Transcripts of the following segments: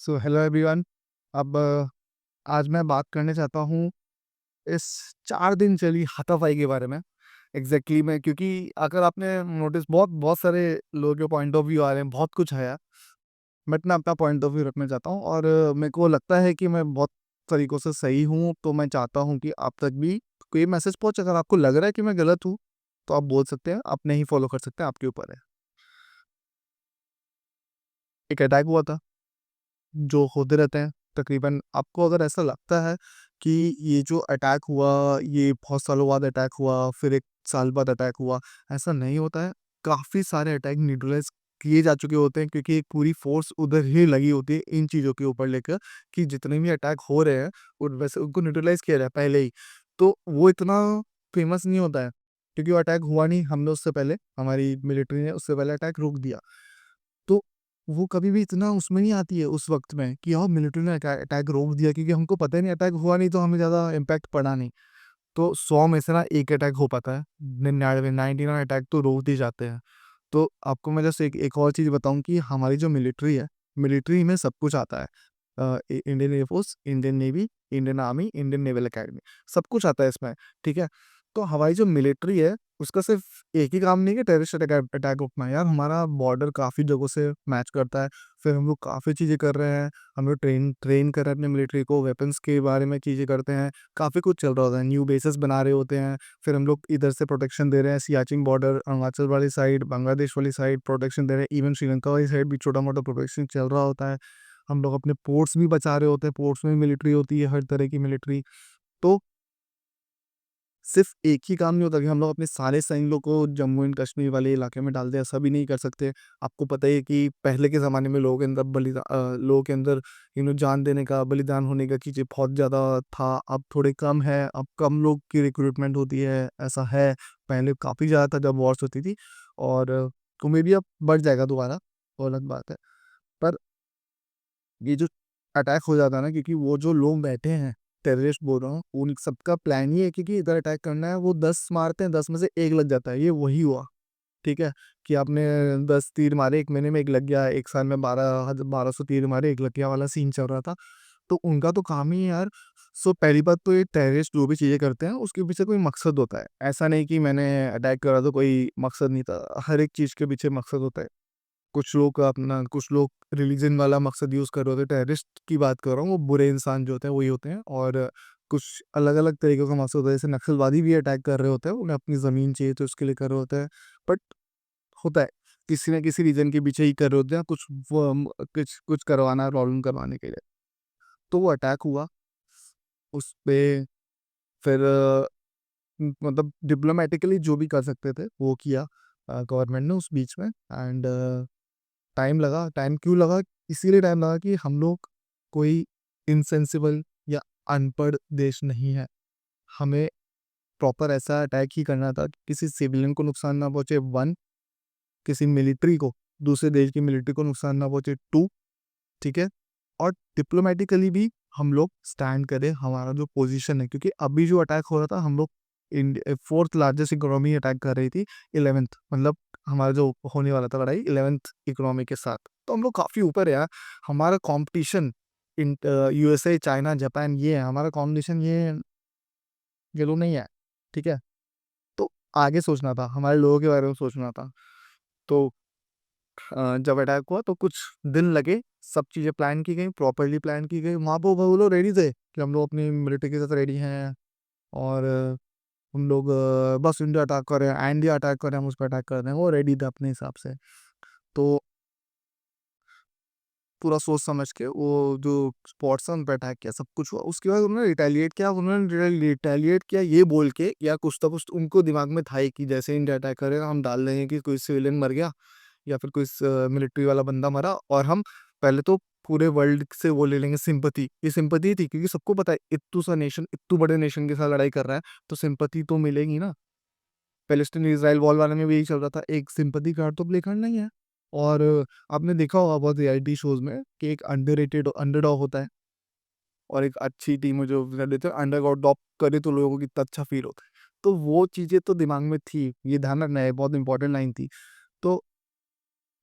So hello everyone. अब आज मैं बात करने चाहता हूँ इस 4 दिन चली हाथापाई के बारे में। एग्ज़ैक्टली मैं, क्योंकि अगर आपने नोटिस, बहुत बहुत सारे लोगों के पॉइंट ऑफ व्यू आ रहे हैं, बहुत कुछ है यार। बट मैं अपना पॉइंट ऑफ व्यू रखना चाहता हूँ और मेरे को लगता है कि मैं बहुत तरीकों से सही हूँ, तो मैं चाहता हूँ कि आप तक भी कोई मैसेज पहुँचे। अगर आपको लग रहा है कि मैं गलत हूँ, तो आप बोल सकते हैं, आप नहीं फॉलो कर सकते हैं, आपके ऊपर है। एक अटैक हुआ था, जो होते रहते हैं तकरीबन। आपको अगर ऐसा लगता है कि ये जो अटैक हुआ, ये बहुत सालों बाद अटैक हुआ, फिर 1 साल बाद अटैक हुआ, ऐसा नहीं होता है। काफ़ी सारे अटैक न्यूट्रलाइज़ किए जा चुके होते हैं, क्योंकि एक पूरी फ़ोर्स उधर ही लगी होती है इन चीज़ों के ऊपर लेकर, कि जितने भी अटैक हो रहे हैं, उन वैसे उनको न्यूट्रलाइज़ किया जाए पहले ही। तो वो इतना फ़ेमस नहीं होता है, क्योंकि वो अटैक हुआ नहीं, हमने उससे पहले, हमारी मिलिट्री ने उससे पहले अटैक रोक दिया। तो वो कभी भी इतना उसमें नहीं आती है उस वक़्त में कि यार मिलिट्री ने अटैक रोक दिया, क्योंकि हमको पता ही नहीं, अटैक हुआ नहीं तो हमें ज़्यादा इम्पैक्ट पड़ा नहीं। तो 100 में से ना 1 अटैक हो पाता है, 99 99 अटैक तो रोक दिए जाते हैं। तो आपको मैं जस्ट एक एक और चीज़ बताऊँ कि हमारी जो मिलिट्री है, मिलिट्री में सब कुछ आता है। Indian air force, Indian navy, Indian army, Indian naval academy, सब कुछ आता है इसमें, ठीक है? तो हमारी जो मिलिट्री है, उसका सिर्फ़ एक ही काम नहीं है कि टेररिस्ट अटैक अटैक रोकना। यार हमारा बॉर्डर काफ़ी जगहों से मैच करता है, फिर हम लोग काफ़ी चीज़ें कर रहे हैं, हम लोग ट्रेन ट्रेन कर रहे हैं अपनी मिलिट्री को, वेपन्स के बारे में चीज़ें करते हैं, काफ़ी कुछ चल रहा होता है, न्यू बेसेस बना रहे होते हैं, फिर हम लोग इधर से प्रोटेक्शन दे रहे हैं, सियाचिन बॉर्डर, अरुणाचल वाली साइड, बांग्लादेश वाली साइड प्रोटेक्शन दे रहे हैं, इवन श्रीलंका वाली साइड भी छोटा-मोटा प्रोटेक्शन चल रहा होता है। हम लोग अपने पोर्ट्स भी बचा रहे होते हैं, पोर्ट्स में मिलिट्री होती है, हर तरह की मिलिट्री। तो सिर्फ़ एक ही काम नहीं होता कि हम लोग अपने सारे सैनिकों को जम्मू एंड कश्मीर वाले इलाके में डाल दें, ऐसा भी नहीं कर सकते। आपको पता ही है कि पहले के ज़माने में लोगों के अंदर जान देने का, बलिदान होने का चीज़ें बहुत ज़्यादा था, अब थोड़े कम है, अब कम लोग की रिक्रूटमेंट होती है, ऐसा है। पहले काफ़ी ज़्यादा था जब वॉर्स होती थी, और उम्मीद भी अब बढ़ जाएगा दोबारा, वो अलग बात है। पर ये जो अटैक हो जाता है ना, क्योंकि वो जो लोग बैठे हैं, टेररिस्ट बोल रहा हूँ, उन सबका प्लान ये है कि इधर अटैक करना है, वो 10 मारते हैं, 10 में से 1 लग जाता है, ये वही हुआ, ठीक है? कि आपने 10 तीर मारे, 1 महीने में 1 लग गया, 1 साल में 1200 तीर मारे, 1 लग गया वाला सीन चल रहा था। तो उनका तो काम ही है यार। सो पहली बात तो ये टेररिस्ट जो भी चीज़ें करते हैं, उसके पीछे कोई मकसद होता है। ऐसा नहीं कि मैंने अटैक करा तो कोई मकसद नहीं था, हर एक चीज़ के पीछे मकसद होता है। कुछ लोग रिलीजन वाला मकसद यूज़ कर रहे होते हैं, टेररिस्ट की बात कर रहा हूँ, वो बुरे इंसान जो होते हैं वही होते हैं, और कुछ अलग-अलग तरीकों का मकसद होता है, जैसे नक्सलवादी भी अटैक कर रहे होते हैं, उन्हें अपनी ज़मीन चाहिए तो उसके लिए कर रहे होते हैं। बट होता है, किसी न किसी रीज़न के पीछे ही कर रहे होते हैं, कुछ वो कुछ कुछ करवाना, प्रॉब्लम करवाने के लिए। तो वो अटैक हुआ, उसपे फिर मतलब डिप्लोमैटिकली जो भी कर सकते थे, वो किया गवर्नमेंट ने उस बीच में, एंड टाइम लगा। टाइम क्यों लगा? इसीलिए टाइम लगा कि हम लोग कोई इनसेंसिबल या अनपढ़ देश नहीं है। हमें प्रॉपर ऐसा अटैक ही करना था कि किसी सिविलियन को नुकसान ना पहुँचे 1, किसी मिलिट्री को, दूसरे देश की मिलिट्री को नुकसान ना पहुँचे 2, ठीक है? और डिप्लोमैटिकली भी हम लोग स्टैंड करें, हमारा जो पोज़ीशन है, क्योंकि अभी जो अटैक हो रहा था, हम लोग 4th लार्जेस्ट इकोनॉमी अटैक कर रही थी, 11th, मतलब हमारा जो होने वाला था लड़ाई 11th इकोनॉमी के साथ। तो हम लोग काफ़ी ऊपर है यार। हमारा कॉम्पिटिशन यूएसए, चाइना, जापान ये है, हमारा कॉम्पिटिशन ये लोग नहीं है, ठीक है? तो आगे सोचना था, हमारे लोगों के बारे में सोचना था। तो जब अटैक हुआ तो कुछ दिन लगे, सब चीज़ें प्लान की गई, प्रॉपर्ली प्लान की गई। वहाँ पे वो लोग रेडी थे कि हम लोग अपनी मिलिट्री के साथ रेडी हैं, और हम लोग बस इंडिया अटैक कर रहे हैं, इंडिया अटैक कर रहे हैं, हम उस पे अटैक कर रहे हैं। वो रेडी थे अपने हिसाब से। तो पूरा सोच समझ के वो जो स्पॉट्स हैं उन पे अटैक किया, सब कुछ हुआ। उसके बाद उन्होंने रिटेलिएट किया, रिटेलिएट किया ये बोल के, या कुछ तो कुछ उनको दिमाग में था ही कि जैसे इंडिया अटैक करेगा, हम डाल देंगे कि कोई सिविलियन मर गया, या फिर कोई मिलिट्री वाला बंदा मरा, और हम पहले तो पूरे वर्ल्ड से वो ले लेंगे सिंपैथी। ये सिंपैथी थी, क्योंकि सबको पता है इत्तू सा नेशन, इत्तू बड़े नेशन के साथ लड़ाई कर रहा है, तो सिंपैथी तो मिलेगी ना। पैलेस्टीन इज़राइल वॉर वाले में भी यही चल रहा था, एक सिंपैथी कार्ड तो प्ले करना ही है। और आपने देखा होगा बहुत रियलिटी शोज़ में कि एक अंडररेटेड अंडरडॉग होता है, और एक अच्छी टीम है जो कर देते हैं, अंडरडॉग करे तो लोगों को कितना अच्छा फ़ील होता है। तो वो चीज़ें तो दिमाग में थी, ये ध्यान रखना है, बहुत इंपॉर्टेंट लाइन थी। तो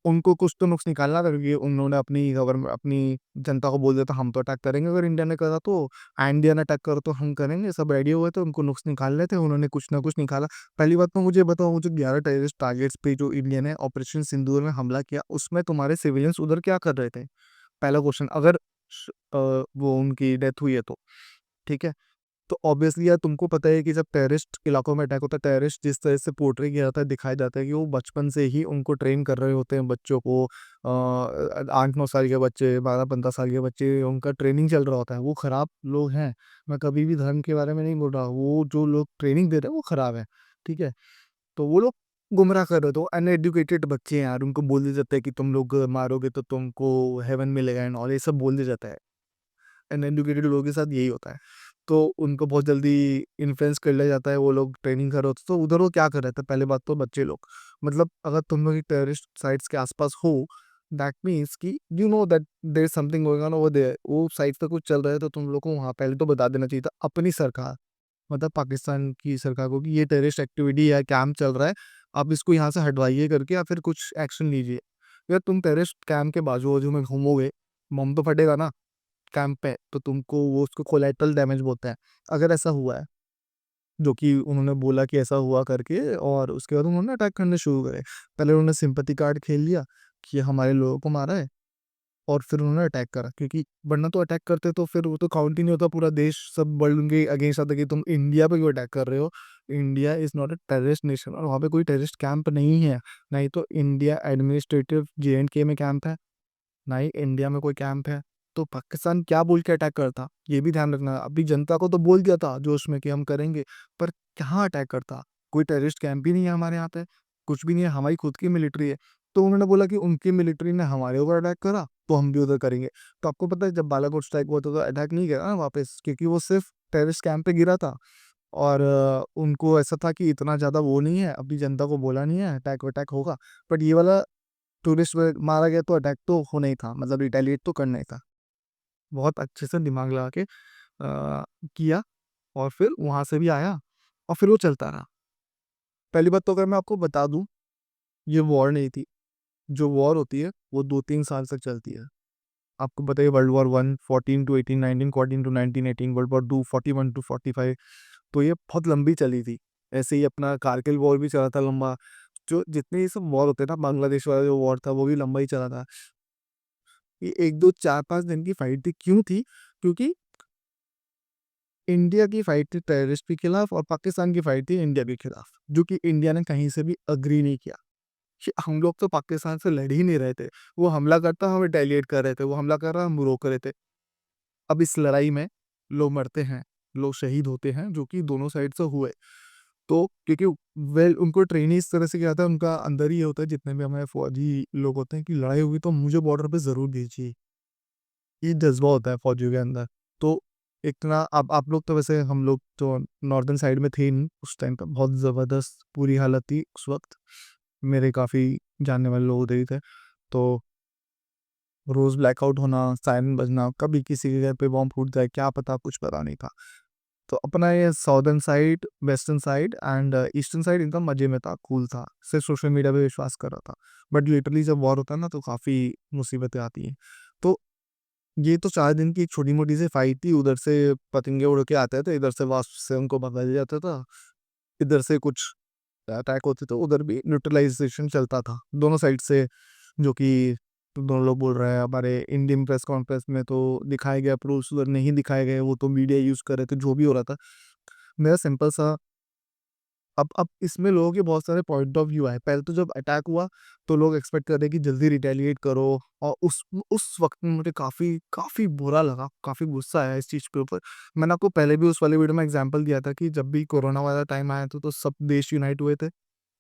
उनको कुछ तो नुक्स निकालना था, क्योंकि उन्होंने अपनी गवर्नमेंट अपनी जनता को बोल दिया था हम तो अटैक करेंगे अगर इंडिया ने करा तो, इंडिया ने अटैक करो तो हम करेंगे, सब रेडी हुए थे, उनको नुक्स निकालने थे, उन्होंने कुछ ना कुछ निकाला। पहली बात तो मुझे बताओ, वो जो 11 टेररिस्ट टारगेट्स पे जो इंडिया ने ऑपरेशन सिंदूर में हमला किया, उसमें तुम्हारे सिविलियंस उधर क्या कर रहे थे? पहला क्वेश्चन, अगर वो उनकी डेथ हुई है तो ठीक है। तो ऑब्वियसली यार तुमको पता है कि जब टेररिस्ट इलाकों में अटैक होता है, टेररिस्ट जिस तरह से पोर्ट्रे किया जाता है, दिखाया जाता है कि वो बचपन से ही उनको ट्रेन कर रहे होते हैं, बच्चों को 8-9 साल के बच्चे, 12-15 साल के बच्चे, उनका ट्रेनिंग चल रहा होता है। वो खराब लोग हैं, मैं कभी भी धर्म के बारे में नहीं बोल रहा, वो जो लोग ट्रेनिंग दे रहे हैं वो खराब है, ठीक है। तो वो लोग गुमराह कर रहे, तो अनएडुकेटेड बच्चे हैं यार, उनको बोल दिया जाता है कि तुम लोग मारोगे तो तुमको हेवन मिलेगा एंड ऑल, ये सब बोल दिया जाता है। अनएडुकेटेड लोगों के साथ यही होता है। तो उनको बहुत जल्दी इन्फ्लुएंस कर लिया जाता है, वो लोग ट्रेनिंग कर रहे होते, तो उधर वो क्या कर रहे थे? पहले बात तो बच्चे लोग, मतलब अगर तुम लोग टेररिस्ट साइट्स के आसपास हो, दैट मीन्स कि you know that there is something going on over there, वो साइट पे कुछ चल रहा है, तो तुम लोग को वहाँ पहले तो बता देना चाहिए था अपनी सरकार, मतलब पाकिस्तान की सरकार को, कि ये टेररिस्ट एक्टिविटी या कैंप चल रहा है, आप इसको यहाँ से हटवाइए करके, या फिर कुछ एक्शन लीजिए। अगर तुम टेररिस्ट कैंप के बाजू बाजू में घूमोगे, बम तो फटेगा ना कैंप पे, तो तुमको वो उसको कोलेटरल डैमेज बोलते हैं। अगर ऐसा हुआ है, जो कि उन्होंने बोला कि ऐसा हुआ करके, और उसके बाद उन्होंने अटैक करने शुरू करे। पहले उन्होंने सिंपैथी कार्ड खेल लिया कि हमारे लोगों को मारा है, और फिर उन्होंने अटैक करा, क्योंकि वरना तो अटैक करते तो फिर वो तो काउंट ही नहीं होता, पूरा देश सब वर्ल्ड उनके अगेंस्ट आता कि तुम इंडिया पे क्यों अटैक कर रहे हो। India is not a terrorist nation, और वहाँ पे कोई टेररिस्ट कैंप नहीं है। नहीं तो इंडिया एडमिनिस्ट्रेटिव JNK में कैंप है, ना ही इंडिया में कोई कैंप है। तो पाकिस्तान क्या बोल के अटैक करता, ये भी ध्यान रखना। अभी जनता को तो बोल दिया था जोश में कि हम करेंगे, पर कहाँ अटैक करता? कोई टेररिस्ट कैंप भी नहीं है हमारे यहाँ पे, कुछ भी नहीं है, हमारी खुद की मिलिट्री है। तो उन्होंने बोला कि उनकी मिलिट्री ने हमारे ऊपर अटैक करा, तो हम भी उधर करेंगे। तो आपको पता है जब बालाकोट स्ट्राइक हुआ था तो अटैक नहीं करा ना वापस, क्योंकि वो सिर्फ टेररिस्ट कैंप पे गिरा था, और उनको ऐसा था कि इतना ज़्यादा वो नहीं है, अभी जनता को बोला नहीं है अटैक वटैक होगा। बट ये वाला टूरिस्ट मारा गया तो अटैक तो होना ही था, मतलब रिटेलिएट तो करना ही था। बहुत अच्छे से दिमाग लगा के किया, और फिर वहां से भी आया, और फिर वो चलता रहा। पहली बात तो अगर मैं आपको बता दूं, ये वॉर नहीं थी। जो वॉर होती है वो 2-3 साल तक चलती है। आपको बताइए, world war 1 14 to 18, 1914 to 1918, world war 2 41 to 45, तो ये बहुत लंबी चली थी। ऐसे ही अपना कारगिल वॉर भी चला था लंबा। जो जितने ये सब वॉर होते हैं ना, बांग्लादेश वाला जो वॉर था वो भी लंबा ही चला था। ये 1 2 4 5 दिन की फाइट थी, क्यों थी? क्योंकि इंडिया की फाइट थी टेररिस्ट के खिलाफ, और पाकिस्तान की फाइट थी इंडिया के खिलाफ, जो कि इंडिया ने कहीं से भी अग्री नहीं किया। कि हम लोग तो पाकिस्तान से लड़ ही नहीं रहे थे, वो हमला करता हम रिटेलिएट कर रहे थे, वो हमला कर रहा हम रोक रहे थे। अब इस लड़ाई में लोग मरते हैं, लोग शहीद होते हैं, जो कि दोनों साइड से हुए। तो क्योंकि वेल उनको ट्रेनिंग इस तरह से किया था, उनका अंदर ही ये होता है, जितने भी हमारे फौजी लोग होते हैं, कि लड़ाई होगी तो मुझे बॉर्डर पे जरूर दीजिए, ये जज्बा होता है फौजियों के अंदर। तो इतना आप लोग तो वैसे, हम लोग तो नॉर्दर्न साइड में थे ही नहीं उस टाइम पे, बहुत ज़बरदस्त पूरी हालत थी उस वक्त। मेरे काफ़ी जानने वाले लोग उधर ही थे। तो रोज़ ब्लैकआउट होना, सायरन बजना, कभी किसी के घर पे बॉम्ब फूट जाए, क्या पता, कुछ पता नहीं था। तो अपना ये southern side, western side and eastern side एकदम मजे में था, कूल था, सिर्फ सोशल मीडिया पे विश्वास कर रहा था। बट लिटरली जब वॉर होता है ना, तो काफ़ी मुसीबतें आती हैं। तो ये तो 4 दिन की एक छोटी-मोटी सी फाइट थी, उधर से पतंगे उड़ के आते थे, इधर से वास्प से उनको भगा दिया जाता था, इधर से कुछ अटैक होते थे, उधर भी न्यूट्रलाइज़ेशन चलता था, दोनों साइड से। जो कि दोनों लोग बोल रहे हैं, हमारे इंडियन प्रेस कॉन्फ्रेंस में तो दिखाए गए प्रूफ्स उधर नहीं दिखाए गए, वो तो मीडिया यूज़ कर रहे थे, जो भी हो रहा था। मेरा सिंपल सा, अब इसमें लोगों के बहुत सारे पॉइंट ऑफ व्यू आए। पहले तो जब अटैक हुआ, तो लोग एक्सपेक्ट कर रहे हैं कि जल्दी रिटेलिएट करो, और उस वक़्त में मुझे काफ़ी काफ़ी बुरा लगा, काफ़ी गुस्सा आया इस चीज़ के ऊपर। मैंने आपको पहले भी उस वाले वीडियो में एग्ज़ाम्पल दिया था कि जब भी कोरोना वाला टाइम आया था, तो सब देश यूनाइट हुए थे।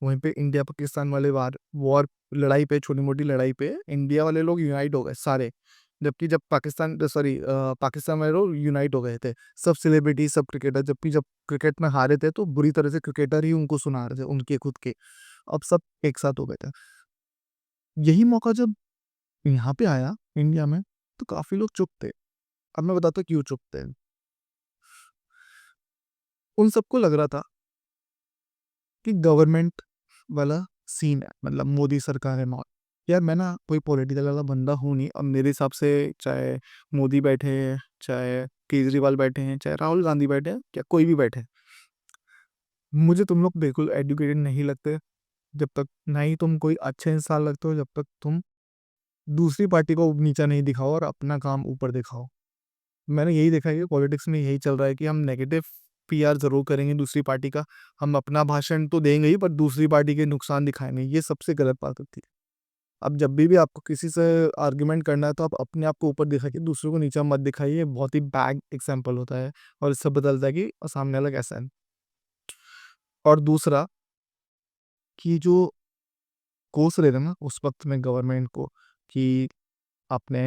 वहीं पे इंडिया पाकिस्तान वाले वार वॉर लड़ाई पे, छोटी-मोटी लड़ाई पे इंडिया वाले लोग यूनाइट हो गए सारे। जबकि जब पाकिस्तान वाले लोग यूनाइट हो गए थे। सब सेलिब्रिटी, सब क्रिकेटर, जबकि जब क्रिकेट में हारे थे तो बुरी तरह से क्रिकेटर ही उनको सुना रहे थे, उनके खुद के। अब सब एक साथ हो गए थे। यही मौका जब यहाँ पे आया इंडिया में, तो काफ़ी लोग चुप थे। अब मैं बताता हूँ क्यों चुप थे। उन सबको लग रहा था कि गवर्नमेंट वाला सीन है, मतलब मोदी सरकार है, यार मैं ना कोई पॉलिटिकल वाला बंदा हूँ नहीं, अब मेरे हिसाब से चाहे मोदी बैठे हैं, चाहे केजरीवाल बैठे हैं, चाहे राहुल गांधी बैठे हैं, या कोई भी बैठे, मुझे तुम लोग बिल्कुल एजुकेटेड नहीं लगते। जब तक ना ही तुम कोई अच्छे इंसान लगते हो, जब तक तुम दूसरी पार्टी को नीचा नहीं दिखाओ और अपना काम ऊपर दिखाओ। मैंने यही देखा है कि पॉलिटिक्स में यही चल रहा है कि हम नेगेटिव पीआर जरूर करेंगे दूसरी पार्टी का, हम अपना भाषण तो देंगे ही, पर दूसरी पार्टी के नुकसान दिखाएंगे। ये सबसे गलत बात होती है। अब जब भी आपको किसी से आर्ग्यूमेंट करना है, तो आप अपने आप को ऊपर दिखाइए, दूसरों को नीचा मत दिखाइए। ये बहुत ही बैड एग्जाम्पल होता है और इससे पता है कि सामने वाला कैसा है। और दूसरा, कि जो कोस रहे थे ना उस वक्त में गवर्नमेंट को, कि आपने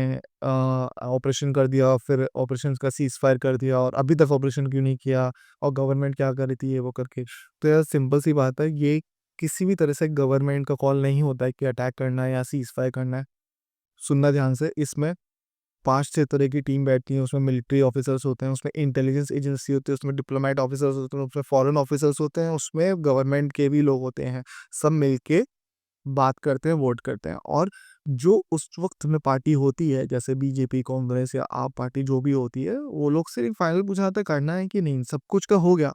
ऑपरेशन कर दिया, फिर ऑपरेशन का सीज फायर कर दिया, और अभी तक ऑपरेशन क्यों नहीं किया, और गवर्नमेंट क्या कर रही थी, ये वो करके। तो यार सिंपल सी बात है, ये किसी भी तरह से गवर्नमेंट का कॉल नहीं होता है कि अटैक करना है या सीज फायर करना है। सुनना ध्यान से, इसमें 5-6 तरह की टीम बैठती है। उसमें मिलिट्री ऑफिसर्स होते हैं, उसमें इंटेलिजेंस एजेंसी होती है, उसमें डिप्लोमेट ऑफिसर्स होते हैं, उसमें फॉरेन ऑफिसर्स होते हैं, उसमें गवर्नमेंट के भी लोग होते हैं। सब मिलके बात करते हैं, वोट करते हैं। और जो उस वक्त में पार्टी होती है, जैसे बीजेपी, कांग्रेस या आप पार्टी जो भी होती है, वो लोग सिर्फ फाइनल पूछाते करना है कि नहीं, सब कुछ का हो गया।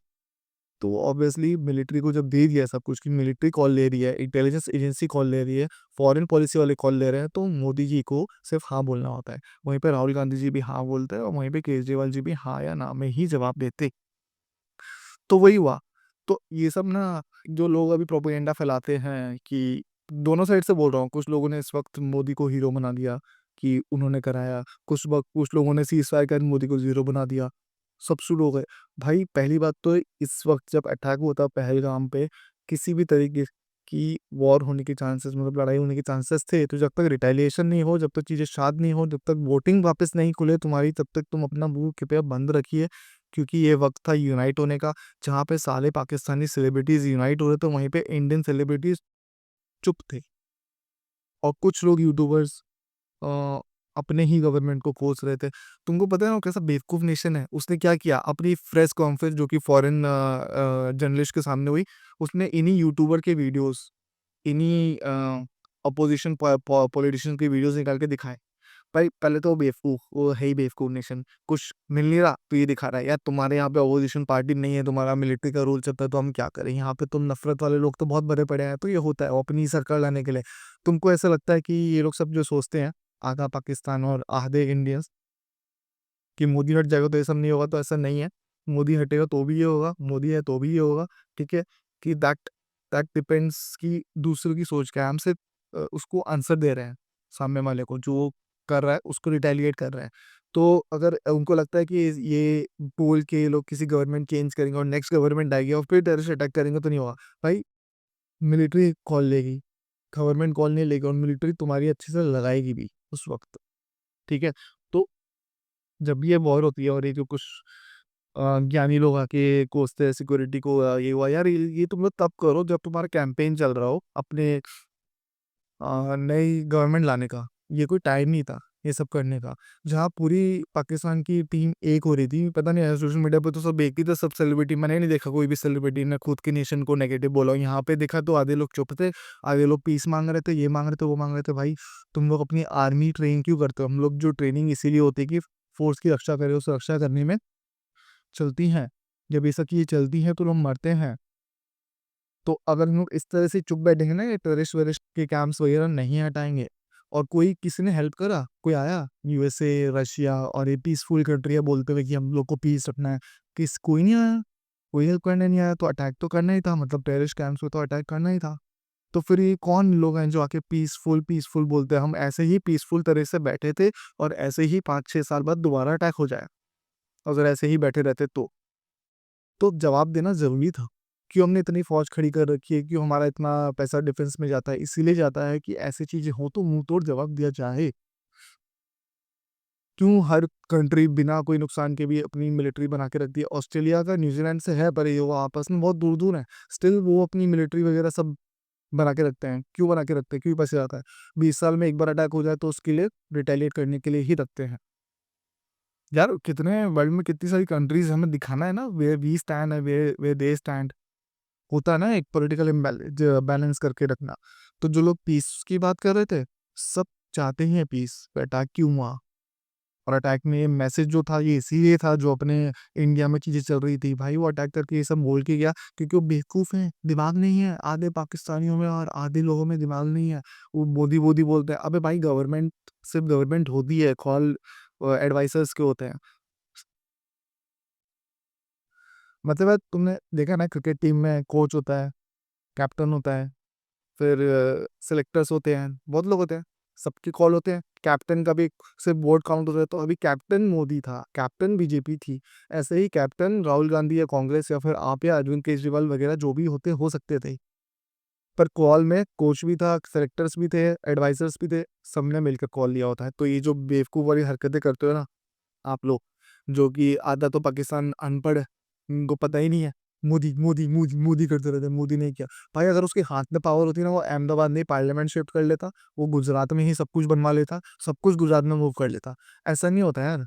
तो ऑब्वियसली मिलिट्री को जब दे दिया सब कुछ, की मिलिट्री कॉल ले रही है, इंटेलिजेंस एजेंसी कॉल ले रही है, फॉरेन पॉलिसी वाले कॉल ले रहे हैं, तो मोदी जी को सिर्फ हाँ बोलना होता है। वहीं पे राहुल गांधी जी भी हाँ बोलते हैं, और वहीं पे केजरीवाल जी भी हाँ या ना में ही जवाब देते। तो वही हुआ। तो ये सब ना, जो लोग अभी प्रोपेगेंडा फैलाते हैं, कि दोनों साइड से बोल रहा हूँ, कुछ लोगों ने इस वक्त मोदी को हीरो बना दिया कि उन्होंने कराया, कुछ वक्त कुछ लोगों ने सीज फायर कर मोदी को जीरो बना दिया, सब शुरू हो गए। भाई पहली बात तो, इस वक्त जब अटैक हुआ था पहलगाम पे, किसी भी तरीके की वॉर होने के चांसेस, मतलब लड़ाई होने के चांसेस थे। तो जब तक रिटेलिएशन नहीं हो, जब तक चीज़ें शांत नहीं हो, जब तक वोटिंग वापस नहीं खुले तुम्हारी, तब तक तुम अपना मुंह कृपया बंद रखिए। क्योंकि ये वक्त था यूनाइट होने का, जहाँ पे सारे पाकिस्तानी सेलिब्रिटीज यूनाइट हो रहे थे, वहीं पे इंडियन सेलिब्रिटीज चुप थे। और कुछ लोग यूट्यूबर्स अपने ही गवर्नमेंट को कोस रहे थे। तुमको पता है ना वो कैसा बेवकूफ नेशन है? उसने क्या किया, अपनी प्रेस कॉन्फ्रेंस जो कि फॉरेन जर्नलिस्ट के सामने हुई, उसने इन्हीं यूट्यूबर के वीडियोस, इन्हीं अपोजिशन पॉलिटिशियन की वीडियोस निकाल के दिखाए। भाई पहले तो वो बेवकूफ, वो है ही बेवकूफ नेशन। कुछ मिल नहीं रहा तो ये दिखा रहा है, यार तुम्हारे यहाँ पे अपोजिशन पार्टी नहीं है, तुम्हारा मिलिट्री का रूल चलता है, तो हम क्या करें, यहाँ पे तुम नफरत वाले लोग तो बहुत भरे पड़े हैं। तो ये होता है वो अपनी सरकार लाने के लिए। तुमको ऐसा लगता है कि ये लोग सब जो सोचते हैं, आधा पाकिस्तान और आधे इंडियंस, कि मोदी हट जाएगा तो ये सब नहीं होगा, तो ऐसा नहीं है। मोदी हटेगा तो भी ये होगा, मोदी है तो भी ये होगा। ठीक है, कि दैट दैट डिपेंड्स कि दूसरों की सोच क्या है। हम सिर्फ उसको आंसर दे रहे हैं, सामने वाले को जो वो कर रहा है उसको रिटेलिएट कर रहे हैं। तो अगर उनको लगता है कि ये बोल के ये लोग किसी गवर्नमेंट चेंज करेंगे और नेक्स्ट गवर्नमेंट आएगी और फिर टेररिस्ट अटैक करेंगे, तो नहीं होगा। भाई मिलिट्री कॉल लेगी, गवर्नमेंट कॉल नहीं लेगी, और मिलिट्री तुम्हारी अच्छे से लगाएगी भी उस वक्त। ठीक है। तो जब भी ये वॉर होती है, और ये जो कुछ ज्ञानी लोग आके कोसते हैं सिक्योरिटी को, ये हुआ यार, ये तुम लोग तब करो जब तुम्हारा कैंपेन चल रहा हो अपने नई गवर्नमेंट लाने का। ये कोई टाइम नहीं था ये सब करने का, जहाँ पूरी पाकिस्तान की टीम एक हो रही थी। पता नहीं, सोशल मीडिया पे तो सब एक ही था, सब सेलिब्रिटी। मैंने नहीं देखा कोई भी सेलिब्रिटी ने खुद के नेशन को नेगेटिव बोला। यहाँ पे देखा तो आधे लोग चुप थे, आधे लोग पीस मांग रहे थे, ये मांग रहे थे, वो मांग रहे थे। भाई तुम लोग अपनी आर्मी ट्रेन क्यों करते हो? हम लोग जो ट्रेनिंग इसीलिए होती है कि फोर्स की रक्षा करे, उस रक्षा करने में चलती हैं। जब ये सब चीज़ें चलती हैं तो लोग मरते हैं। तो अगर हम लोग इस तरह से चुप बैठेंगे ना, ये टेररिस्ट वेरिस्ट के कैंप्स वगैरह नहीं हटाएंगे, और कोई किसी ने हेल्प करा, कोई आया यूएसए, रशिया और ये पीसफुल कंट्री है बोलते हुए कि हम लोग को पीस रखना है, कोई नहीं आया, कोई हेल्प करने नहीं आया। तो अटैक तो करना ही था, मतलब टेररिस्ट कैंप्स पे तो अटैक करना ही था। तो फिर ये कौन लोग हैं जो आके पीसफुल पीसफुल बोलते हैं? हम ऐसे ही पीसफुल तरह से बैठे थे, और ऐसे ही 5-6 साल बाद दोबारा अटैक हो जाए, अगर ऐसे ही बैठे रहते तो जवाब देना ज़रूरी था। क्यों हमने इतनी फ़ौज खड़ी कर रखी है, क्यों हमारा इतना पैसा डिफेंस में जाता है? इसीलिए जाता है कि ऐसी चीज़ें हों तो मुँह तोड़ जवाब दिया जाए। क्यों हर कंट्री बिना कोई नुकसान के भी अपनी मिलिट्री बना के रखती है? ऑस्ट्रेलिया का न्यूज़ीलैंड से है पर ये वो आपस में बहुत दूर-दूर हैं। स्टिल वो अपनी मिलिट्री वगैरह सब बना के रखते हैं। क्यों बना के रखते हैं? क्यों पैसे आता है? 20 साल में एक बार अटैक हो जाए तो उसके लिए रिटेलिएट करने के लिए ही रखते हैं। यार कितने वर्ल्ड में कितनी सारी कंट्रीज़, हमें दिखाना है ना वेयर वी स्टैंड है, वेयर वेयर दे स्टैंड। होता है ना एक पॉलिटिकल बैलेंस करके रखना। तो जो लोग पीस की बात कर रहे थे, सब चाहते हैं पीस, तो अटैक क्यों हुआ? और अटैक में मैसेज जो था ये इसीलिए था, जो अपने इंडिया में चीज़ें चल रही थी, भाई वो अटैक करके ये सब बोल के गया क्योंकि वो बेवकूफ़ हैं, दिमाग नहीं है। आधे पाकिस्तानियों में और आधे लोगों में दिमाग नहीं है। वो मोदी मोदी बोलते हैं, अबे भाई गवर्नमेंट सिर्फ गवर्नमेंट होती है, कॉल एडवाइजर्स के होते हैं। मतलब है, तुमने देखा ना क्रिकेट टीम में कोच होता है, कैप्टन होता है, फिर सेलेक्टर्स होते हैं, बहुत लोग होते हैं, सबके कॉल होते हैं। कैप्टन का भी सिर्फ वोट काउंट होता है, तो अभी कैप्टन मोदी था, कैप्टन बीजेपी थी, ऐसे ही कैप्टन राहुल गांधी या कांग्रेस या फिर आप या अरविंद केजरीवाल वगैरह जो भी होते हो सकते थे। पर कॉल में कोच भी था, सेलेक्टर्स भी थे, एडवाइजर्स भी थे, सबने मिलकर कॉल लिया होता है। तो ये जो बेवकूफ़ वाली हरकतें करते हो ना आप लोग, जो कि आधा तो पाकिस्तान अनपढ़ है, उनको पता ही नहीं है, मोदी मोदी मोदी मोदी करते रहते हैं, मोदी ने किया। भाई अगर उसके हाथ में पावर होती ना, वो अहमदाबाद नहीं पार्लियामेंट शिफ्ट कर लेता, वो गुजरात में ही सब कुछ बनवा लेता, सब कुछ गुजरात में मूव कर लेता। ऐसा नहीं होता यार,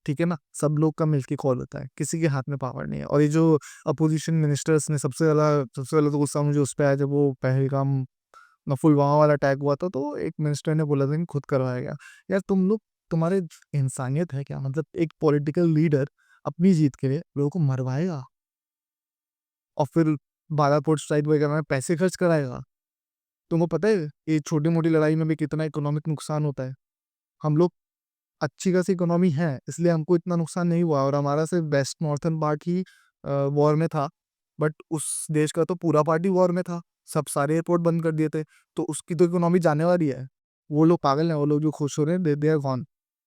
ठीक है ना? सब लोग का मिलके कॉल होता है, किसी के हाथ में पावर नहीं है। और ये जो अपोजिशन मिनिस्टर्स ने सबसे ज़्यादा तो गुस्सा मुझे उस पे आया जब वो पहलगाम पुलवामा वाला अटैक हुआ था, तो एक मिनिस्टर ने बोला था कि खुद करवाया गया। यार तुम लोग, तुम्हारे इंसानियत है क्या? मतलब एक पॉलिटिकल लीडर अपनी जीत के लिए लोगों को मरवाएगा और फिर बालाकोट स्ट्राइक वगैरह में पैसे खर्च कराएगा। तुमको पता है ये छोटी मोटी लड़ाई में भी कितना इकोनॉमिक नुकसान होता है? हम लोग अच्छी खासी इकोनॉमी है, इसलिए हमको इतना नुकसान नहीं हुआ, और हमारा सिर्फ वेस्ट नॉर्थर्न पार्ट ही वॉर में था। बट उस देश का तो पूरा पार्ट ही वॉर में था, सब सारे एयरपोर्ट बंद कर दिए थे, तो उसकी तो इकोनॉमी जाने वाली है। वो लोग पागल हैं, वो लोग जो खुश हो रहे हैं, they are gone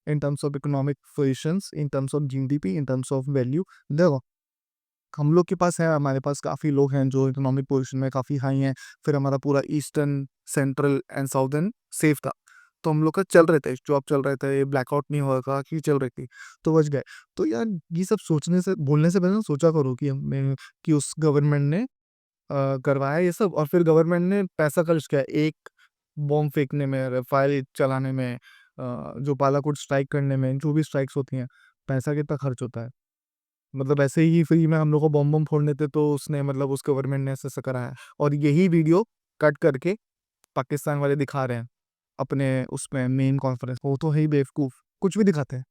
in terms of economic positions, in terms of GDP, in terms of value. देखो, हम लोग के पास है, हमारे पास काफ़ी लोग हैं जो इकोनॉमिक पोजीशन में काफ़ी हाई हैं, फिर हमारा पूरा eastern, central and southern safe था, तो हम लोग का चल रहे थे, जॉब चल रहे थे, ब्लैकआउट नहीं हुआ था कि चल रही थी, तो बच गए। तो यार ये सब सोचने से, बोलने से पहले ना सोचा करो कि हमें, कि उस गवर्नमेंट ने करवाया ये सब, और फिर गवर्नमेंट ने पैसा खर्च किया एक बॉम्ब फेंकने में, राफेल चलाने में, जो बालाकोट स्ट्राइक करने में, जो भी स्ट्राइक्स होती हैं, पैसा कितना खर्च होता है। मतलब ऐसे ही फ्री में हम लोग को बम बम फोड़ने थे, तो उसने, मतलब उस गवर्नमेंट ने ऐसा ऐसा कराया, और यही वीडियो कट करके पाकिस्तान वाले दिखा रहे हैं अपने उसमें मेन कॉन्फ्रेंस। वो तो है ही बेवकूफ़, कुछ भी दिखाते हैं,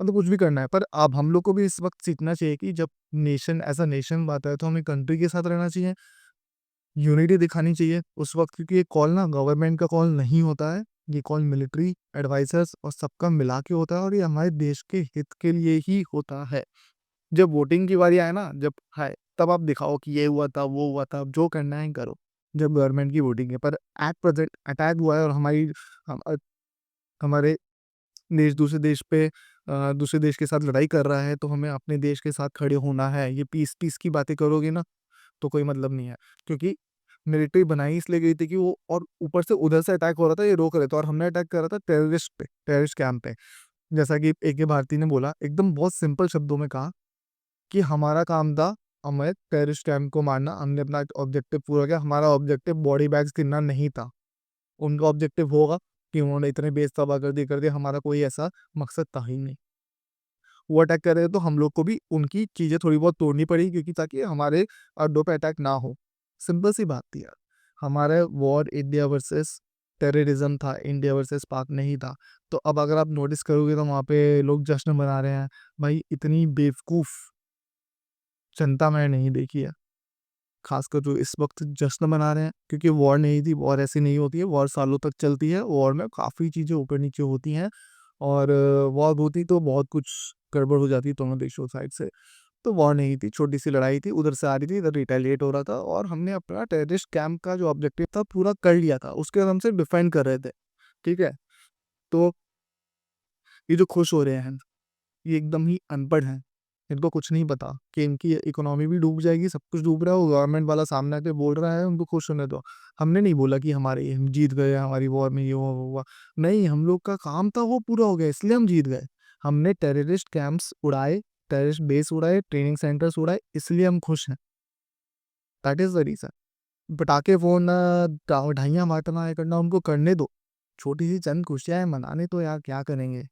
मतलब कुछ भी करना है। पर अब हम लोग को भी इस वक्त सीखना चाहिए कि जब नेशन एज अ नेशन बात है, तो हमें कंट्री के साथ रहना चाहिए, यूनिटी दिखानी चाहिए उस वक्त, क्योंकि ये कॉल ना गवर्नमेंट का कॉल नहीं होता है, ये कॉल मिलिट्री एडवाइजर्स और सबका मिला के होता है, और ये हमारे देश के हित के लिए ही होता है। जब वोटिंग की बारी आए ना, जब है, तब आप दिखाओ कि ये हुआ था, वो हुआ था, जो करना है करो, जब गवर्नमेंट की वोटिंग है। पर एट प्रेजेंट अटैक हुआ है, और हम, हमारे देश दूसरे देश पे दूसरे देश के साथ लड़ाई कर रहा है, तो हमें अपने देश के साथ खड़े होना है। ये पीस पीस की बातें करोगे ना, तो कोई मतलब नहीं है, क्योंकि मिलिट्री बनाई इसलिए गई थी कि वो, और ऊपर से उधर से अटैक हो रहा था, ये रोक रहे थे, और हमने अटैक करा था टेररिस्ट पे, टेररिस्ट कैंप पे। जैसा कि AK भारती ने बोला, एकदम बहुत सिंपल शब्दों में कहा कि हमारा काम था, हमें टेररिस्ट कैंप को मारना, हमने अपना ऑब्जेक्टिव पूरा किया। हमारा ऑब्जेक्टिव बॉडी बैग्स गिनना नहीं था, उनका ऑब्जेक्टिव होगा कि उन्होंने इतने बेस तबाह कर दिया, हमारा कोई ऐसा मकसद था ही नहीं। वो अटैक कर रहे थे, तो हम लोग को भी उनकी चीज़ें थोड़ी बहुत तोड़नी पड़ी, क्योंकि ताकि हमारे अड्डों पे अटैक ना हो। सिंपल सी बात थी यार, हमारे वॉर इंडिया वर्सेस टेररिज्म था, इंडिया वर्सेस पाक नहीं था। तो अब अगर आप नोटिस करोगे, तो वहाँ पे लोग जश्न मना रहे हैं। भाई इतनी बेवकूफ़ जनता मैंने नहीं देखी है, खासकर जो इस वक्त जश्न मना रहे हैं, क्योंकि वॉर नहीं थी, वॉर ऐसी नहीं होती है, वॉर सालों तक चलती है, वॉर में काफ़ी चीज़ें ऊपर नीचे होती हैं, और वॉर होती तो बहुत कुछ गड़बड़ हो जाती दोनों देशों साइड से। तो वॉर नहीं थी, छोटी सी लड़ाई थी, उधर से आ रही थी, इधर रिटेलिएट हो रहा था, और हमने अपना टेररिस्ट कैंप का जो ऑब्जेक्टिव था पूरा कर लिया था, उसके बाद हम सिर्फ डिफेंड कर रहे थे, ठीक है? तो ये जो खुश हो रहे हैं, ये एकदम ही अनपढ़ हैं, इनको कुछ नहीं पता कि इनकी इकोनॉमी भी डूब जाएगी, सब कुछ डूब रहा है, वो गवर्नमेंट वाला सामने आके बोल रहा है उनको खुश होने दो। हमने नहीं बोला कि हमारे, हम जीत गए, हमारी वॉर में ये हुआ वो हुआ, नहीं, हम लोग का काम था वो पूरा हो गया, इसलिए हम जीत गए। हमने टेररिस्ट कैंप्स उड़ाए, टेररिस्ट बेस उड़ाए, ट्रेनिंग सेंटर्स उड़ाए, इसलिए हम खुश हैं। That is the reason. पटाखे फोड़ना, ढाइयाँ मारना, ये करना उनको करने दो, छोटी सी चंद खुशियां हैं, मनाने तो यार, क्या करेंगे?